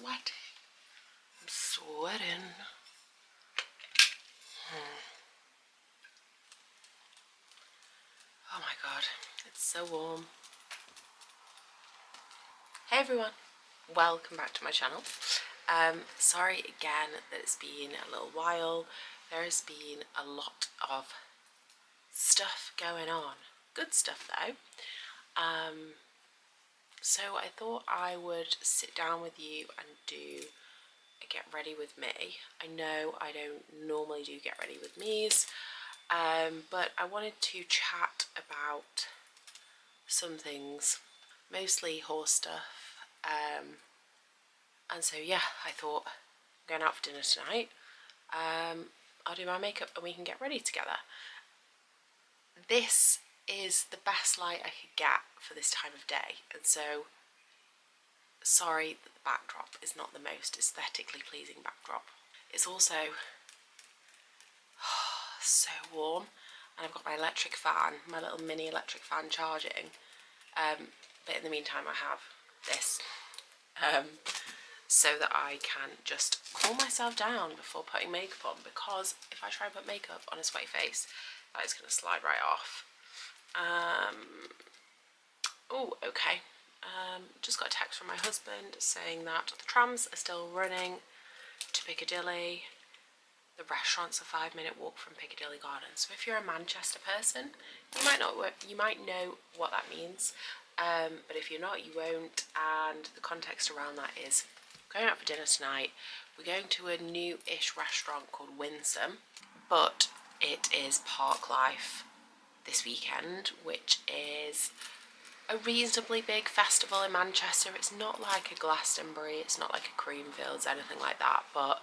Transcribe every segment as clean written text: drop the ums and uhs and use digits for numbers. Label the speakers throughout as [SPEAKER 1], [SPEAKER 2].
[SPEAKER 1] sweating. I'm sweating. Oh my god, it's so warm. Hey everyone, welcome back to my channel. Sorry again that it's been a little while. There has been a lot of stuff going on. Good stuff though. So I thought I would sit down with you and do a get ready with me. I know I don't normally do get ready with me's, but I wanted to chat about some things, mostly horse stuff. And so yeah, I thought I'm going out for dinner tonight. I'll do my makeup and we can get ready together. This is the best light I could get for this time of day, and so sorry that the backdrop is not the most aesthetically pleasing backdrop. It's also so warm, and I've got my electric fan, my little mini electric fan charging, but in the meantime I have this, so that I can just cool myself down before putting makeup on, because if I try and put makeup on a sweaty face, that is going to slide right off. Oh, okay. Just got a text from my husband saying that the trams are still running to Piccadilly. The restaurant's a 5-minute walk from Piccadilly Gardens. So if you're a Manchester person, you might know what that means. But if you're not, you won't. And the context around that is going out for dinner tonight. We're going to a new-ish restaurant called Winsome, but it is Park Life this weekend, which is a reasonably big festival in Manchester. It's not like a Glastonbury, it's not like a Creamfields, anything like that, but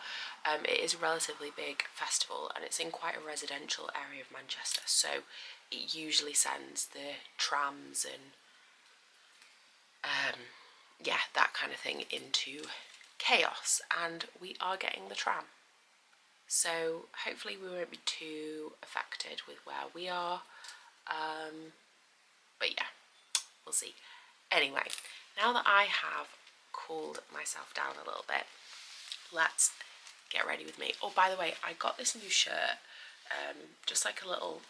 [SPEAKER 1] it is a relatively big festival, and it's in quite a residential area of Manchester, so it usually sends the trams and yeah, that kind of thing into chaos, and we are getting the tram. So hopefully we won't be too affected with where we are, but yeah, we'll see. Anyway, now that I have cooled myself down a little bit, let's get ready with me. Oh, by the way, I got this new shirt, just like a little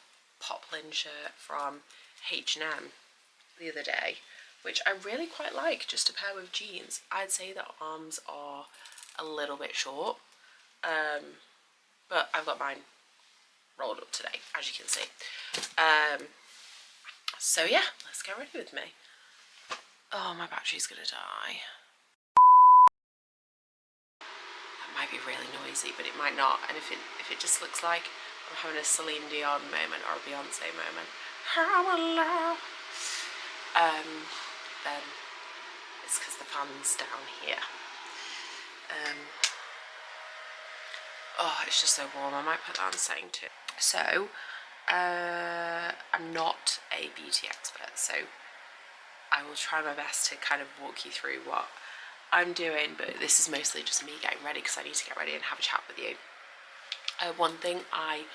[SPEAKER 1] poplin shirt from H&M the other day, which I really quite like, just a pair with jeans. I'd say the arms are a little bit short, but I've got mine rolled up today, as you can see. So yeah, let's get ready with me. Oh, my battery's gonna die. That might be really noisy, but it might not. And if it just looks like I'm having a Celine Dion moment or a Beyonce moment, then it's because the fan's down here. Oh, it's just so warm. I might put that on setting too. So, I'm not a beauty expert, so I will try my best to kind of walk you through what I'm doing, but this is mostly just me getting ready because I need to get ready and have a chat with you. One thing I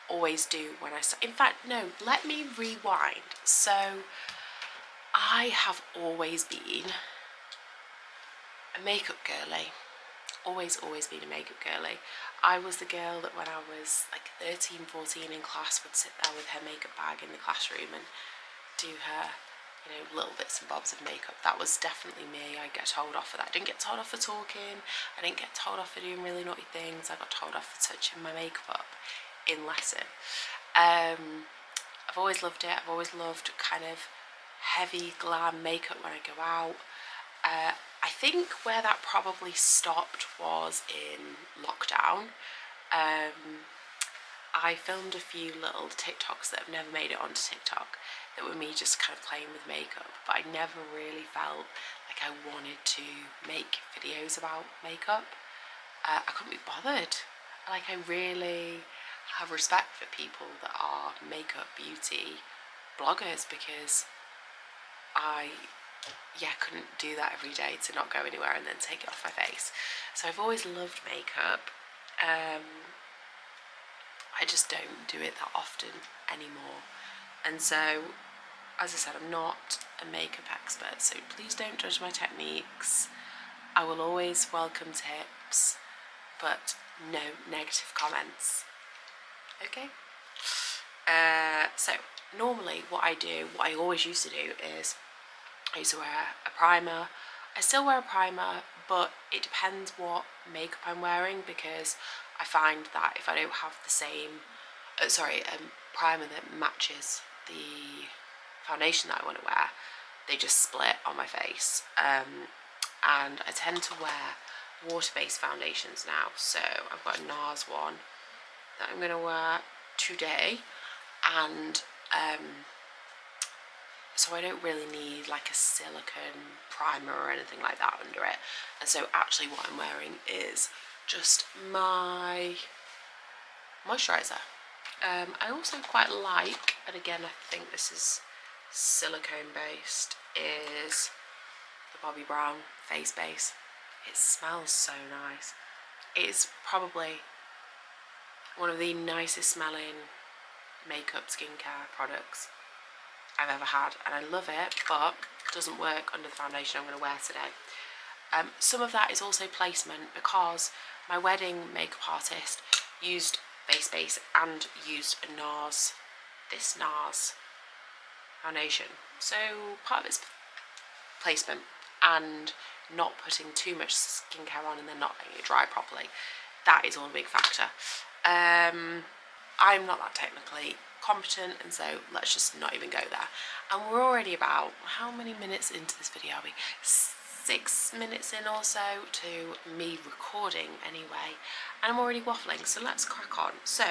[SPEAKER 1] always do when I start, in fact, no, let me rewind. So I have always been a makeup girly. Always been a makeup girly. I was the girl that when I was like 13, 14 in class would sit there with her makeup bag in the classroom and do her, you know, little bits and bobs of makeup. That was definitely me. I get told off for that. I didn't get told off for talking. I didn't get told off for doing really naughty things. I got told off for touching my makeup up in lesson. I've always loved it. I've always loved kind of heavy glam makeup when I go out. I think where that probably stopped was in lockdown. I filmed a few little TikToks that have never made it onto TikTok that were me just kind of playing with makeup, but I never really felt like I wanted to make videos about makeup. I couldn't be bothered. Like, I really have respect for people that are makeup beauty bloggers, because I couldn't do that every day, to not go anywhere and then take it off my face. So I've always loved makeup. I just don't do it that often anymore. And so, as I said, I'm not a makeup expert, so please don't judge my techniques. I will always welcome tips, but no negative comments. Okay? So normally what I always used to do is I used to wear a primer. I still wear a primer, but it depends what makeup I'm wearing, because I find that if I don't have the same, primer that matches the foundation that I want to wear, they just split on my face. And I tend to wear water-based foundations now. So I've got a NARS one that I'm going to wear today, and so I don't really need like a silicone primer or anything like that under it. And so actually what I'm wearing is just my moisturiser. I also quite like, and again I think this is silicone based, is the Bobbi Brown face base. It smells so nice. It is probably one of the nicest smelling makeup skincare products I've ever had, and I love it, but it doesn't work under the foundation I'm going to wear today. Some of that is also placement, because my wedding makeup artist used face base and used a NARS, this NARS foundation. So part of it's placement and not putting too much skincare on and then not letting it dry properly. That is all a big factor. I'm not that technically competent, and so let's just not even go there. And we're already about, how many minutes into this video are we? 6 minutes in or so to me recording anyway, and I'm already waffling, so let's crack on. So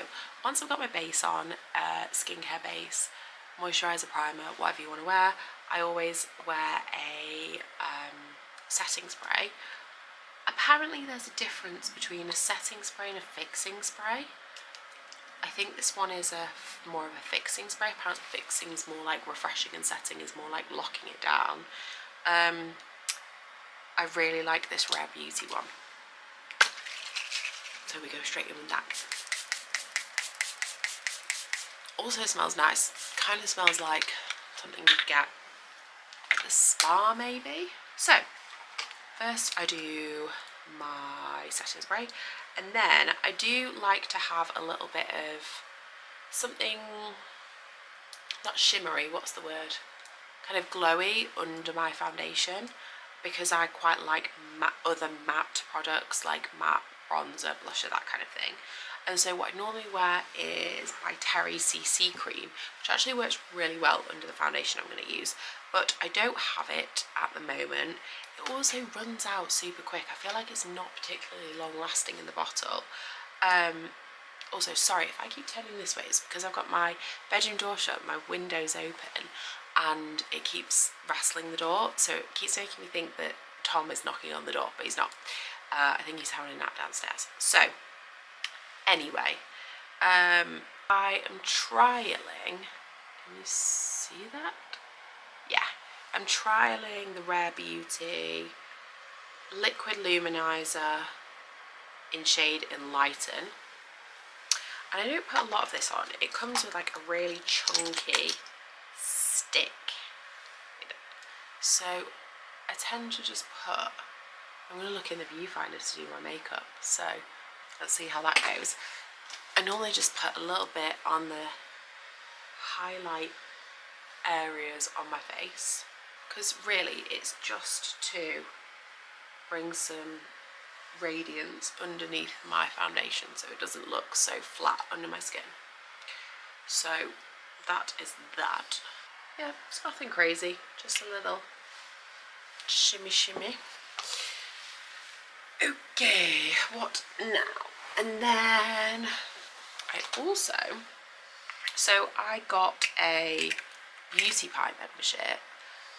[SPEAKER 1] once I've got my base on, skincare base, moisturiser, primer, whatever you want to wear, I always wear a setting spray. Apparently there's a difference between a setting spray and a fixing spray. I think this one is more of a fixing spray. Apparently fixing is more like refreshing and setting is more like locking it down. I really like this Rare Beauty one. So we go straight in with that. Also smells nice. Kind of smells like something you'd get at the spa maybe. So first I do my setting spray, and then I do like to have a little bit of something, not shimmery, what's the word, kind of glowy under my foundation, because I quite like other matte products like matte bronzer, blusher, that kind of thing. And so what I normally wear is my Terry CC cream, which actually works really well under the foundation I'm going to use, but I don't have it at the moment. It also runs out super quick. I feel like it's not particularly long lasting in the bottle. Also, sorry if I keep turning this way, it's because I've got my bedroom door shut, my window's open, and it keeps rattling the door, so it keeps making me think that Tom is knocking on the door, but he's not. I think he's having a nap downstairs. So anyway, I am trialling, can you see that? Yeah, I'm trialling the Rare Beauty Liquid Luminizer in shade Enlighten. And I don't put a lot of this on. It comes with like a really chunky stick. So I tend to just put, I'm going to look in the viewfinder to do my makeup, so let's see how that goes. I normally just put a little bit on the highlight areas on my face, because really it's just to bring some radiance underneath my foundation so it doesn't look so flat under my skin. So that is that. Yeah, it's nothing crazy, just a little shimmy shimmy. Okay, what now? And then I also, so I got a Beauty Pie membership,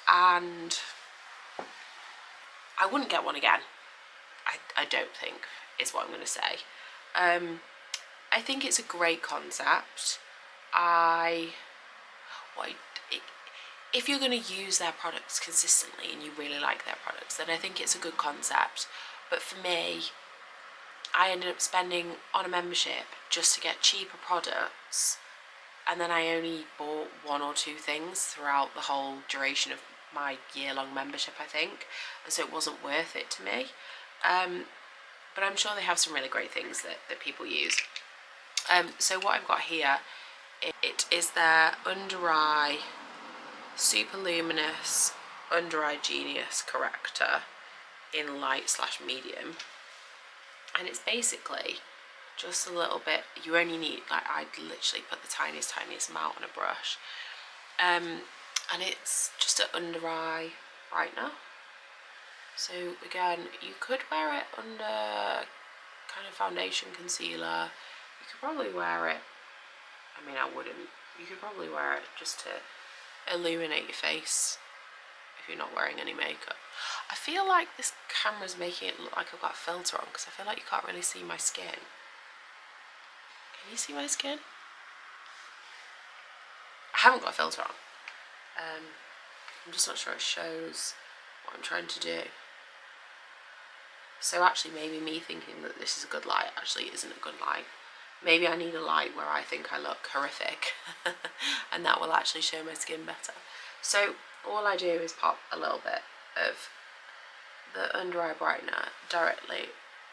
[SPEAKER 1] and I wouldn't get one again. I don't think, is what I'm going to say. I think it's a great concept. If you're going to use their products consistently and you really like their products, then I think it's a good concept. But for me, I ended up spending on a membership just to get cheaper products, and then I only bought 1 or 2 things throughout the whole duration of my year-long membership, I think, and so it wasn't worth it to me. But I'm sure they have some really great things that people use. So what I've got here, it is their Under Eye Super Luminous Under Eye Genius Corrector in light/medium, and it's basically just a little bit. You only need, like, I'd literally put the tiniest amount on a brush, and it's just an under eye brightener. So again, you could wear it under kind of foundation, concealer. You could probably wear it, I mean, I wouldn't, you could probably wear it just to illuminate your face if you're not wearing any makeup. I feel like this camera's making it look like I've got a filter on, because I feel like you can't really see my skin. Can you see my skin? I haven't got a filter on. I'm just not sure it shows what I'm trying to do. So actually, maybe me thinking that this is a good light actually isn't a good light. Maybe I need a light where I think I look horrific and that will actually show my skin better. So all I do is pop a little bit of the under eye brightener directly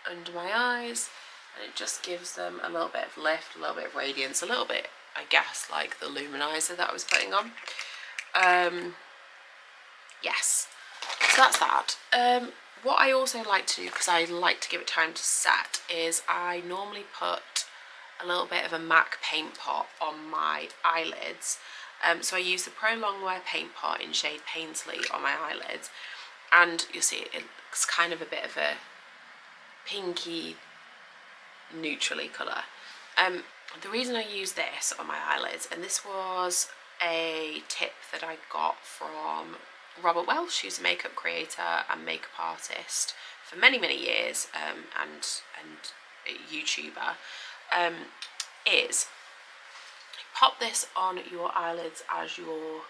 [SPEAKER 1] under my eyes, and it just gives them a little bit of lift, a little bit of radiance, a little bit, I guess, like the luminizer that I was putting on. Yes, so that's that. What I also like to do, because I like to give it time to set, is I normally put a little bit of a MAC paint pot on my eyelids. So I use the Pro Longwear paint pot in shade Paisley on my eyelids, and you'll see it looks kind of a bit of a pinky neutrally colour. The reason I use this on my eyelids, and this was a tip that I got from Robert Welsh, who's a makeup creator and makeup artist for many years, and a YouTuber, is pop this on your eyelids as your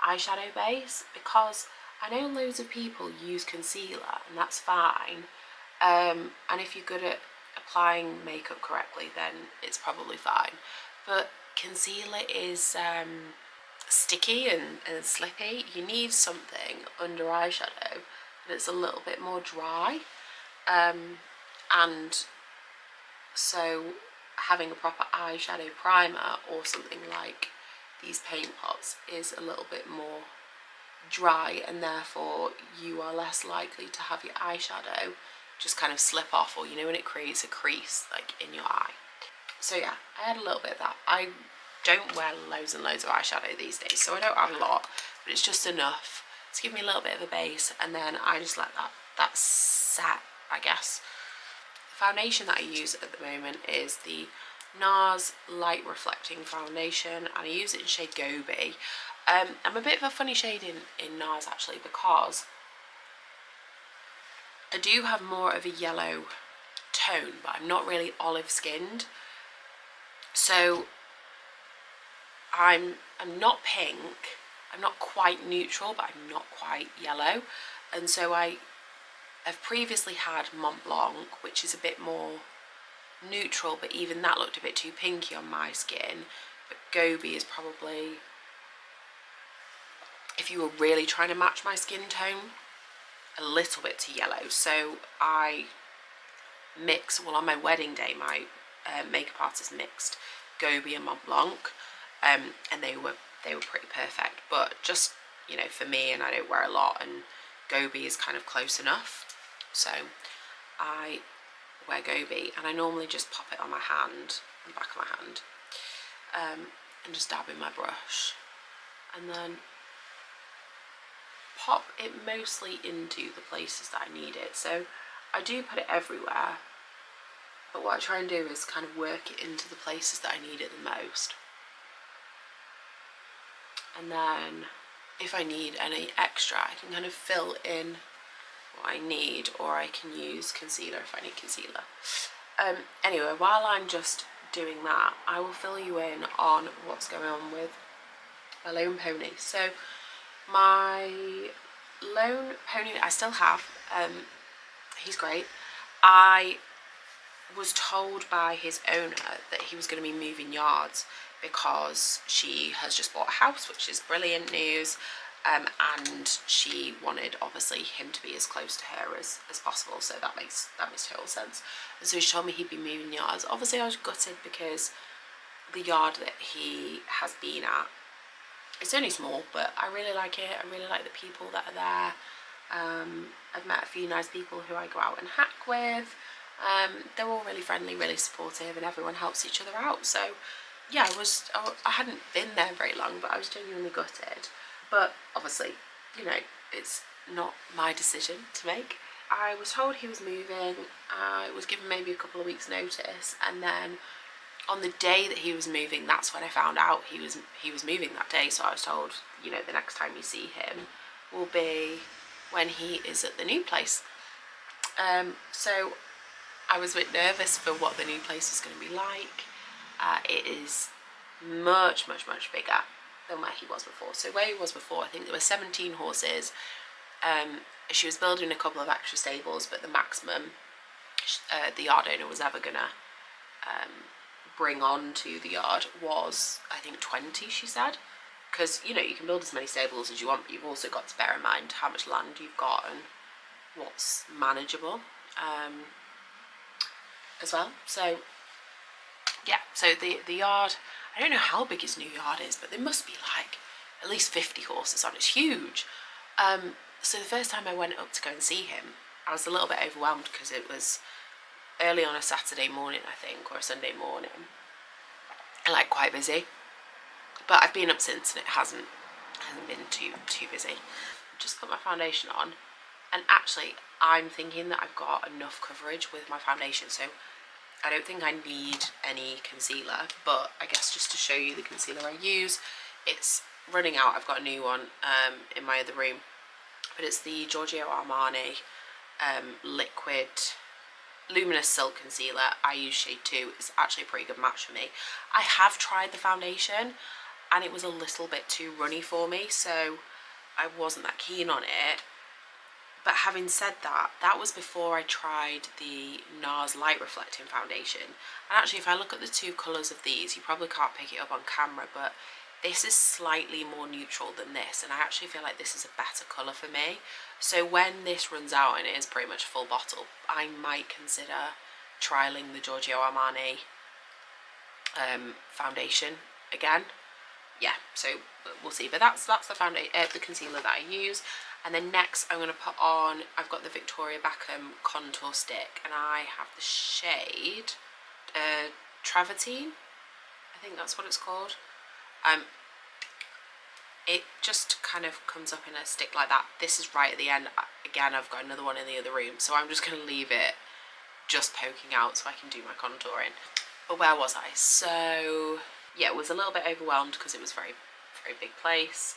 [SPEAKER 1] eyeshadow base, because I know loads of people use concealer and that's fine, and if you're good at applying makeup correctly then it's probably fine, but concealer is sticky and slippy. You need something under eyeshadow that's a little bit more dry, and so having a proper eyeshadow primer or something like these paint pots is a little bit more dry, and therefore you are less likely to have your eyeshadow just kind of slip off, or, you know, when it creates a crease like in your eye. So yeah, I had a little bit of that. I don't wear loads and loads of eyeshadow these days, so I don't add a lot, but it's just enough to give me a little bit of a base, and then I just let that set, I guess. The foundation that I use at the moment is the NARS Light Reflecting Foundation, and I use it in shade Gobi. I'm a bit of a funny shade in NARS actually, because I do have more of a yellow tone, but I'm not really olive skinned. So I'm not pink, I'm not quite neutral, but I'm not quite yellow. And so I've previously had Mont Blanc, which is a bit more neutral, but even that looked a bit too pinky on my skin. But Gobi is probably, if you were really trying to match my skin tone, a little bit too yellow. So I mix, well, on my wedding day my makeup artist mixed Gobi and Mont Blanc, and they were pretty perfect. But just, you know, for me, and I don't wear a lot, and Gobi is kind of close enough, so I wear Gobi, and I normally just pop it on my hand, on the back of my hand, and just dab in my brush, and then pop it mostly into the places that I need it. So I do put it everywhere, but what I try and do is kind of work it into the places that I need it the most. And then if I need any extra, I can kind of fill in what I need, or I can use concealer if I need concealer. Anyway, while I'm just doing that, I will fill you in on what's going on with my lone pony. So my lone pony I still have, he's great. I was told by his owner that he was going to be moving yards because she has just bought a house, which is brilliant news, and she wanted obviously him to be as close to her as possible, so that makes total sense. And so she told me he'd be moving yards. Obviously I was gutted because the yard that he has been at, it's only small, but I really like it. I really like the people that are there. I've met a few nice people who I go out and hack with. They're all really friendly, really supportive, and everyone helps each other out. So yeah, I hadn't been there very long, but I was genuinely gutted. But obviously, you know, it's not my decision to make. I was told he was moving. I was given maybe a couple of weeks notice, and then on the day that he was moving, that's when I found out he was moving that day. So I was told, you know, the next time you see him will be when he is at the new place. So I was a bit nervous for what the new place was going to be like. It is much bigger than where he was before. So where he was before, I think there were 17 horses. She was building a couple of extra stables, but the maximum the yard owner was ever gonna bring on to the yard was, I think, 20, she said. Because, you know, you can build as many stables as you want, but you've also got to bear in mind how much land you've got and what's manageable as well. So yeah, so the yard, I don't know how big his new yard is, but there must be like at least 50 horses on it. It's huge. So the first time I went up to go and see him, I was a little bit overwhelmed because it was early on a Saturday morning, I think, or a Sunday morning, and like quite busy. But I've been up since and it hasn't been too busy. Just put my foundation on, and actually I'm thinking that I've got enough coverage with my foundation, so I don't think I need any concealer. But I guess just to show you the concealer I use, it's running out. I've got a new one in my other room, but it's the Giorgio Armani liquid luminous silk concealer. I use shade 2. It's actually a pretty good match for me. I have tried the foundation and it was a little bit too runny for me, so I wasn't that keen on it. But having said that, that was before I tried the NARS light reflecting foundation. And actually, if I look at the two colours of these, you probably can't pick it up on camera, but this is slightly more neutral than this, and I actually feel like this is a better colour for me. So when this runs out and it is pretty much a full bottle, I might consider trialling the Giorgio Armani foundation again. Yeah, so we'll see. But that's the foundation, the concealer that I use. And then next I'm going to put on, I've got the Victoria Beckham contour stick, and I have the shade Travertine, I think that's what it's called. It just kind of comes up in a stick like that. This is right at the end. Again, I've got another one in the other room, so I'm just going to leave it just poking out so I can do my contouring. But where was I? So yeah, it was a little bit overwhelmed because it was very big place.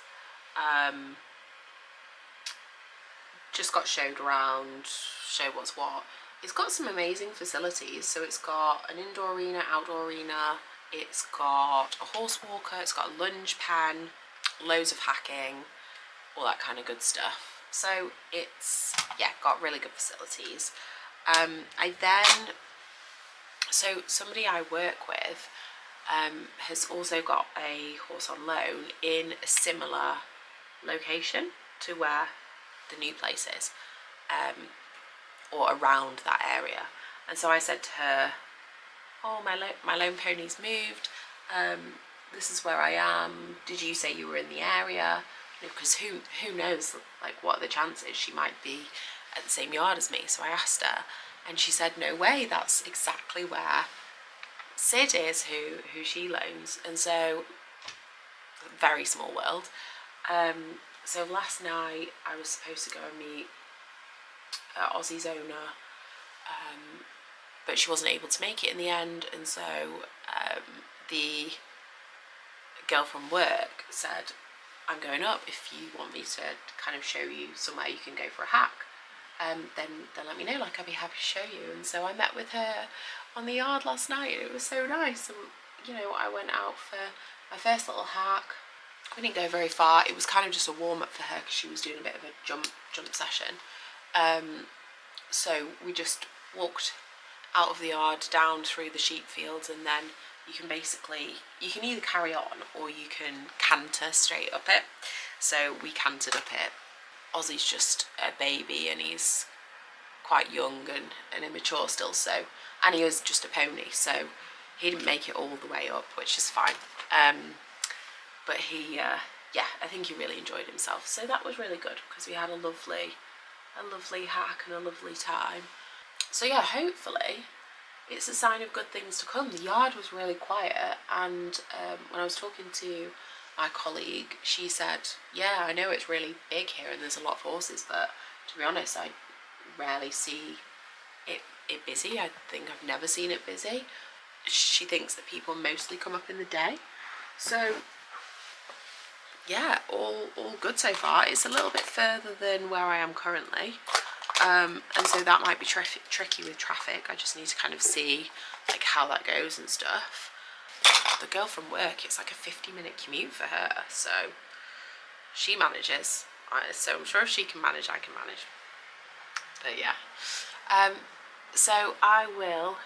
[SPEAKER 1] Just got showed around, showed what's what. It's got some amazing facilities. So it's got an indoor arena, outdoor arena. It's got a horse walker. It's got a lunge pen, loads of hacking, all that kind of good stuff. So it's, yeah, got really good facilities. So somebody I work with has also got a horse on loan in a similar location to where the new place is, or around that area. And so I said to her, oh, my lone pony's moved, this is where I am, did you say you were in the area? Because who knows, like, what are the chances she might be at the same yard as me. So I asked her, and she said, no way, that's exactly where Sid is, who she loans. And so, very small world. So last night I was supposed to go and meet Aussie's owner, but she wasn't able to make it in the end, and so the girl from work said, I'm going up, if you want me to kind of show you somewhere you can go for a hack, then let me know, like, I'd be happy to show you. And so I met with her on the yard last night, and it was so nice. And you know, I went out for my first little hack. We didn't go very far. It was kind of just a warm-up for her because she was doing a bit of a jump session. So we just walked out of the yard, down through the sheep fields, and then you can either carry on or you can canter straight up it. so we cantered up it. Ozzy's just a baby and he's quite young and immature still, so, and he was just a pony, so he didn't make it all the way up, which is fine. But he, yeah, I think he really enjoyed himself, so that was really good because we had a lovely hack and a lovely time. So yeah, hopefully it's a sign of good things to come. The yard was really quiet, and when I was talking to my colleague, she said, yeah, I know it's really big here and there's a lot of horses, but to be honest, I rarely see it busy. I think I've never seen it busy. She thinks that people mostly come up in the day. So yeah, all good so far. It's a little bit further than where I am currently, and so that might be tricky with traffic. I just need to kind of see like how that goes and stuff. The girl from work, it's like a 50-minute commute for her, so she manages. So I'm sure if she can manage, I can manage. But yeah, so I will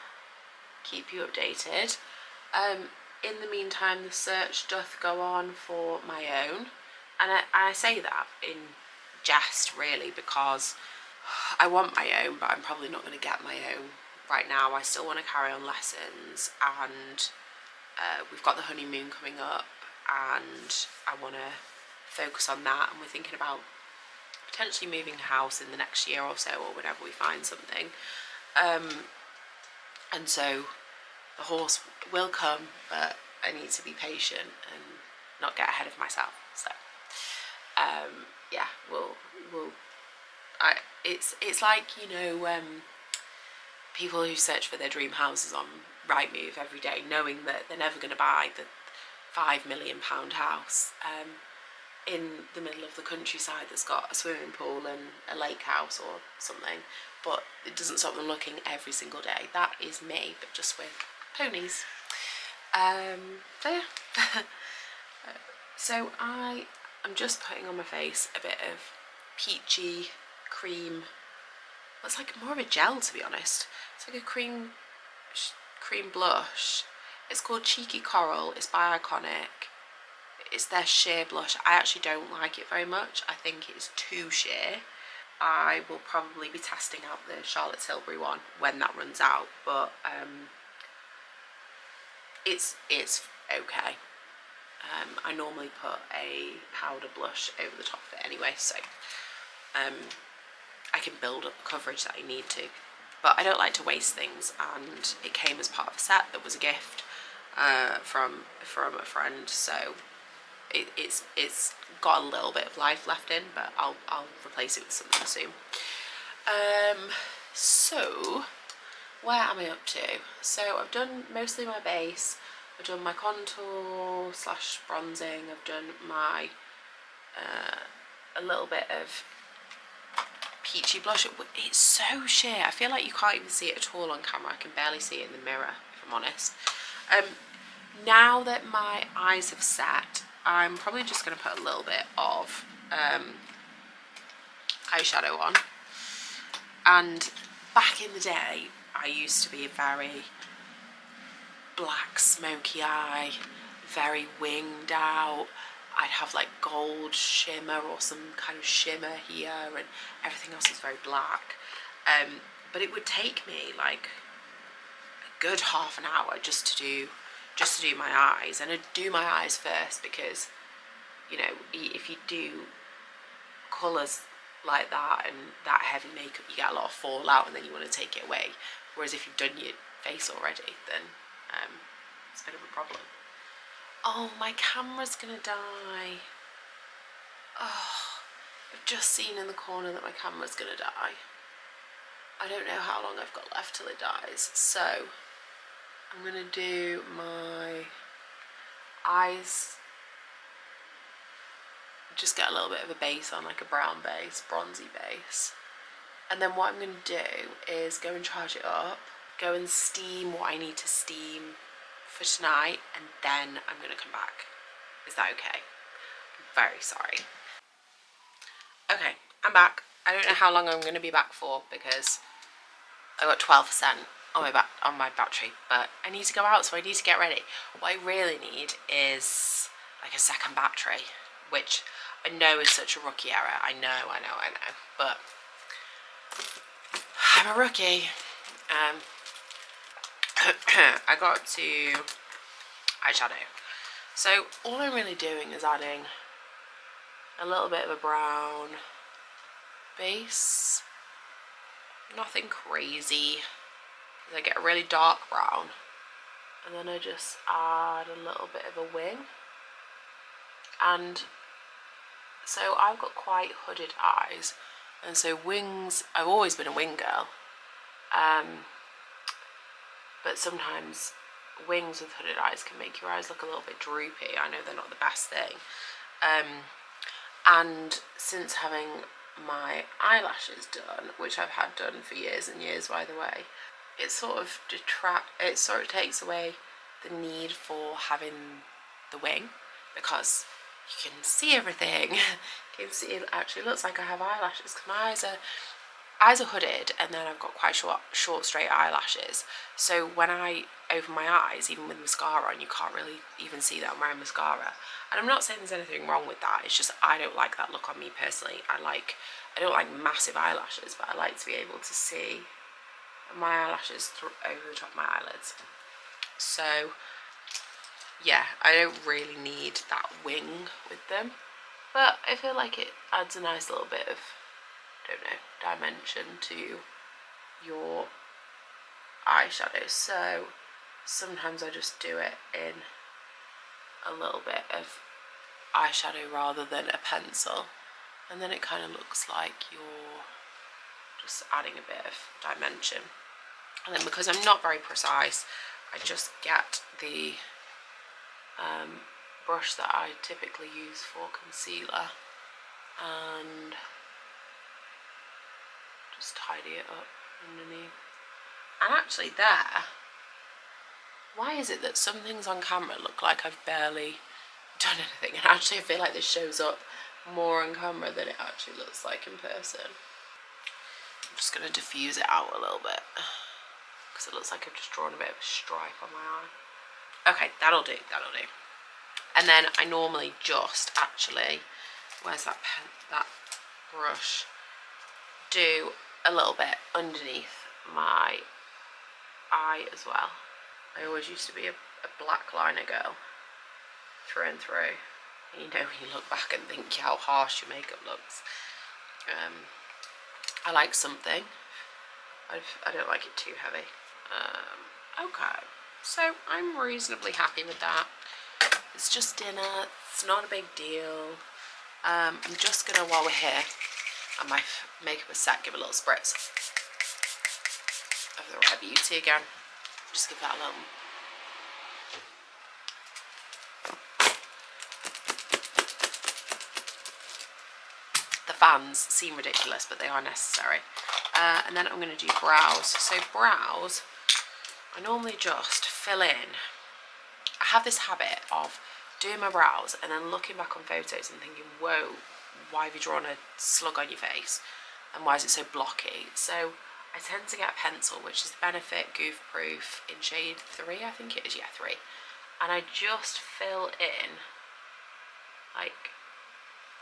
[SPEAKER 1] keep you updated. In the meantime, the search doth go on for my own, and I say that in jest really, because I want my own, but I'm probably not going to get my own right now. I still want to carry on lessons, and we've got the honeymoon coming up, and I want to focus on that, and we're thinking about potentially moving house in the next year or so, or whenever we find something. And so the horse will come, but I need to be patient and not get ahead of myself. So yeah, it's like, you know, people who search for their dream houses on Rightmove every day, knowing that they're never going to buy the £5 million house in the middle of the countryside that's got a swimming pool and a lake house or something, but it doesn't stop them looking every single day. That is me, but just with ponies. So yeah. So I'm just putting on my face a bit of peachy cream. Well, it's like more of a gel, to be honest. It's like a cream blush. It's called Cheeky Coral. It's by Iconic. It's their sheer blush. I actually don't like it very much. I think it's too sheer. I will probably be testing out the Charlotte Tilbury one when that runs out, but it's okay. I normally put a powder blush over the top of it anyway, so I can build up the coverage that I need to. But I don't like to waste things, and it came as part of a set that was a gift from a friend, so it's got a little bit of life left in, but I'll replace it with something soon. So where am I up to? So I've done mostly my base. I've done my contour / bronzing. I've done my a little bit of peachy blush. It's so sheer. I feel like you can't even see it at all on camera. I can barely see it in the mirror, if I'm honest. Now that my eyes have set, I'm probably just going to put a little bit of eyeshadow on. And back in the day, I used to be a very black smoky eye, very winged out. I'd have like gold shimmer or some kind of shimmer here, and everything else is very black. But it would take me like a good half an hour just to do my eyes, and I'd do my eyes first because, you know, if you do colours like that and that heavy makeup, you get a lot of fallout and then you want to take it away. Whereas if you've done your face already, then it's a bit of a problem. Oh, my camera's gonna die. Oh, I've just seen in the corner that my camera's gonna die. I don't know how long I've got left till it dies, so I'm gonna do my eyes, just get a little bit of a base on, like a brown base, bronzy base. And then what I'm going to do is go and charge it up, go and steam what I need to steam for tonight, and then I'm going to come back. Is that okay? I'm very sorry. Okay, I'm back. I don't know how long I'm going to be back for because I got 12% on my battery, but I need to go out, so I need to get ready. What I really need is like a second battery, which I know is such a rookie error. I know. But I'm a rookie. I got to eyeshadow. So all I'm really doing is adding a little bit of a brown base. Nothing crazy. I get a really dark brown. And then I just add a little bit of a wing. And so I've got quite hooded eyes. And so wings, I've always been a wing girl. But sometimes wings with hooded eyes can make your eyes look a little bit droopy. I know they're not the best thing. And since having my eyelashes done, which I've had done for years and years, by the way, it sort of takes away the need for having the wing, because you can see everything. You can see it actually looks like I have eyelashes, because my eyes are hooded, and then I've got quite short straight eyelashes. So when I open my eyes, even with mascara on, you can't really even see that I'm wearing mascara. And I'm not saying there's anything wrong with that, it's just I don't like that look on me personally. I don't like massive eyelashes, but I like to be able to see my eyelashes over the top of my eyelids. So yeah, I don't really need that wing with them, but I feel like it adds a nice little bit of, dimension to your eyeshadow. So sometimes I just do it in a little bit of eyeshadow rather than a pencil, and then it kind of looks like you're just adding a bit of dimension. And then because I'm not very precise, I just get the brush that I typically use for concealer and just tidy it up underneath. And actually there, why is it that some things on camera look like I've barely done anything, and actually I feel like this shows up more on camera than it actually looks like in person? I'm just going to diffuse it out a little bit, because it looks like I've just drawn a bit of a stripe on my eye. Okay, that'll do. And then I normally just actually, where's that pen, that brush, do a little bit underneath my eye as well. I always used to be a black liner girl through and through. And you know, when you look back and think how harsh your makeup looks. I like something. I don't like it too heavy. Okay, so I'm reasonably happy with that. It's just dinner, it's not a big deal. I'm just gonna, while we're here and my makeup is set, give a little spritz of the Rare Beauty again. Just give that a little. The fans seem ridiculous, but they are necessary. And then I'm going to do brows. So brows, I normally just fill in. I have this habit of doing my brows and then looking back on photos and thinking, whoa, why have you drawn a slug on your face? And why is it so blocky? So I tend to get a pencil, which is the Benefit Goof Proof in shade 3, I think it is, yeah, 3. And I just fill in, like,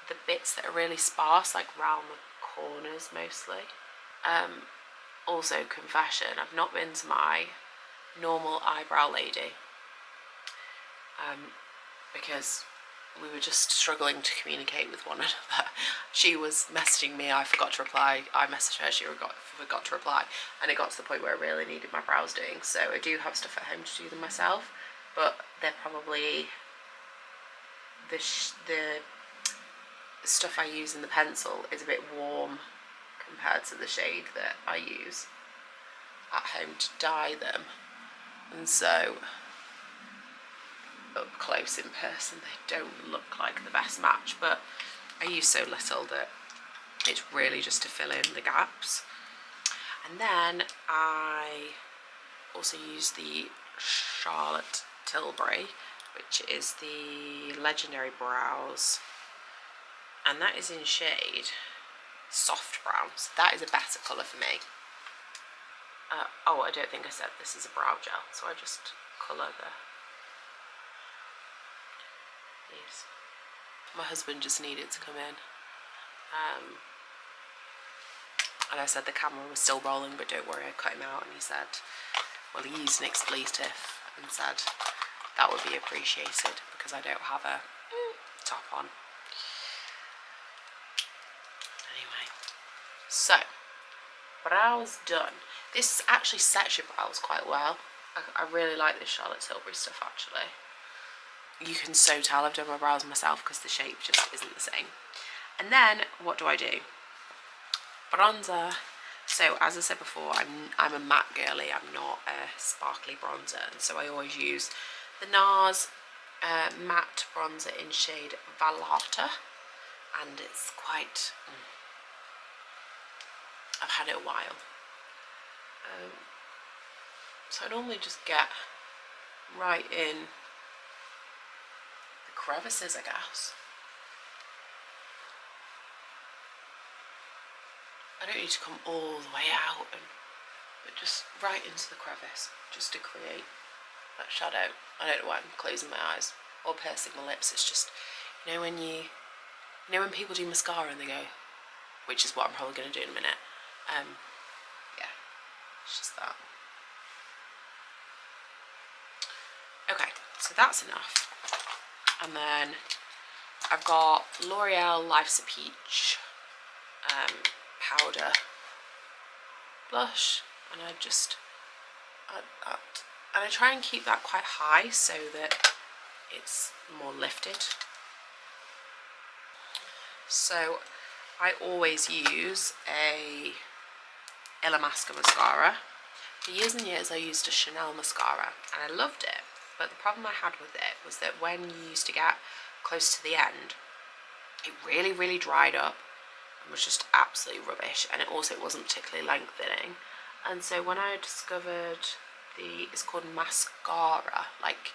[SPEAKER 1] the bits that are really sparse, like round the corners mostly. Also, confession, I've not been to my normal eyebrow lady, because we were just struggling to communicate with one another. She was messaging me, I forgot to reply. I messaged her, she forgot to reply, and it got to the point where I really needed my brows doing. So I do have stuff at home to do them myself, but they're probably the stuff I use in the pencil is a bit warm compared to the shade that I use at home to dye them, and so up close in person they don't look like the best match, but I use so little that it's really just to fill in the gaps. And then I also use the Charlotte Tilbury, which is the Legendary Brows, and that is in shade Soft Brown, so that is a better colour for me. Oh, I don't think I said this is a brow gel, so I just colour these. My husband just needed to come in. And I said the camera was still rolling, but don't worry, I cut him out. And he said, well, he used an expletive and said that would be appreciated because I don't have a top on. Anyway, so brows done. This actually sets your brows quite well. I really like this Charlotte Tilbury stuff, actually. You can so tell I've done my brows myself because the shape just isn't the same. And then what do? Bronzer. So as I said before, I'm a matte girly. I'm not a sparkly bronzer, and so I always use the NARS matte bronzer in shade Valata, and it's quite. I've had it a while. So I normally just get right in the crevices, I guess. I don't need to come all the way out, but just right into the crevice, just to create that shadow. I don't know why I'm closing my eyes or pursing my lips. It's just, you know when people do mascara and they go, which is what I'm probably going to do in a minute. Yeah, it's just that. Okay, so that's enough. And then I've got L'Oreal Life's a Peach powder blush, and I try and keep that quite high so that it's more lifted. So I always use a Illamasqua mascara. For years and years I used a Chanel mascara and I loved it, but the problem I had with it was that when you used to get close to the end, it really dried up and was just absolutely rubbish, and it also wasn't particularly lengthening. And so when I discovered it's called mascara, like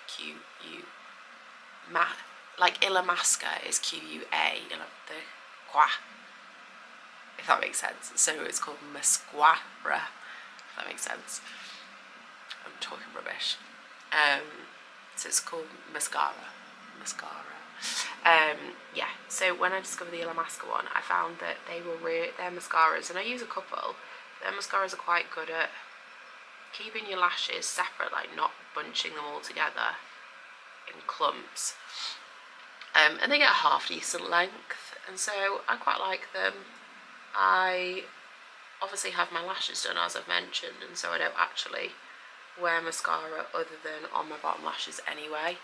[SPEAKER 1] like Illamasqua is Q-U-A, if that makes sense. So it's called mascara, if that makes sense. I'm talking rubbish. So it's called mascara. Yeah, so when I discovered the Illamasqua one, I found that their mascaras, and I use a couple, their mascaras are quite good at keeping your lashes separate, like not bunching them all together in clumps. And they get a half decent length, and so I quite like them. I obviously have my lashes done, as I've mentioned, and so I don't actually wear mascara other than on my bottom lashes anyway,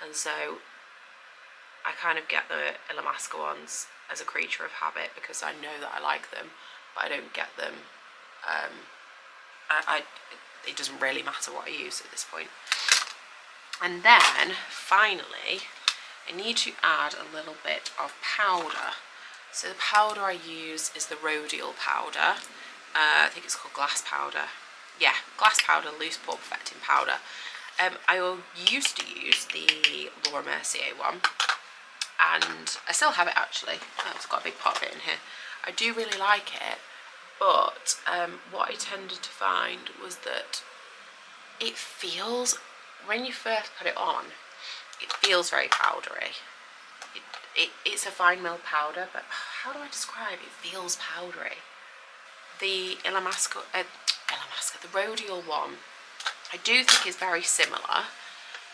[SPEAKER 1] and so I kind of get the Illamasqua ones as a creature of habit because I know that I like them, but I don't get them. It doesn't really matter what I use at this point. And then finally I need to add a little bit of powder. So the powder I use is the Rhodial powder. I think it's called glass powder. Yeah, glass powder, loose pore perfecting powder. I used to use the Laura Mercier one, and I still have it actually. I've got a big pot of it in here. I do really like it, but what I tended to find was that it feels, when you first put it on, it feels very powdery. It's a fine milled powder, but how do I describe it? It feels powdery. The Illamasqua, the Rhodial one, I do think is very similar.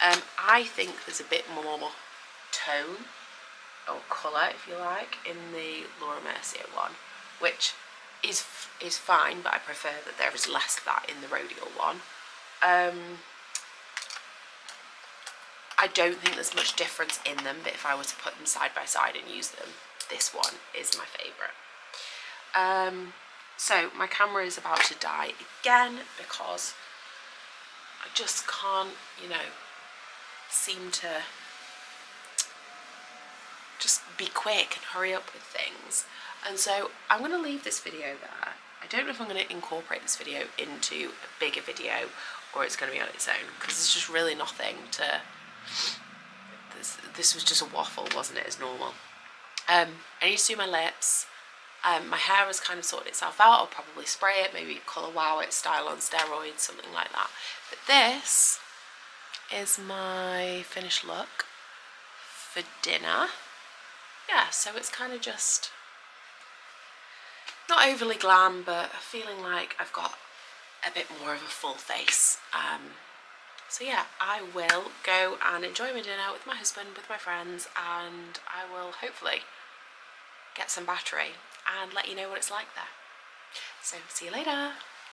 [SPEAKER 1] I think there's a bit more tone or colour, if you like, in the Laura Mercier one, which is fine, but I prefer that there is less of that in the Rhodial one. I don't think there's much difference in them, but if I were to put them side by side and use them, this one is my favourite. So my camera is about to die again because I just can't, seem to just be quick and hurry up with things. And so I'm going to leave this video there. I don't know if I'm going to incorporate this video into a bigger video or it's going to be on its own, because there's just really nothing to... This was just a waffle, wasn't it, as normal. I need to do my lips. My hair has kind of sorted itself out. I'll probably spray it, maybe colour wow it, style on steroids, something like that. But this is my finished look for dinner. yeah, so it's kind of just not overly glam, but feeling like I've got a bit more of a full face. So yeah, I will go and enjoy my dinner with my husband, with my friends, and I will hopefully get some battery and let you know what it's like there. So see you later.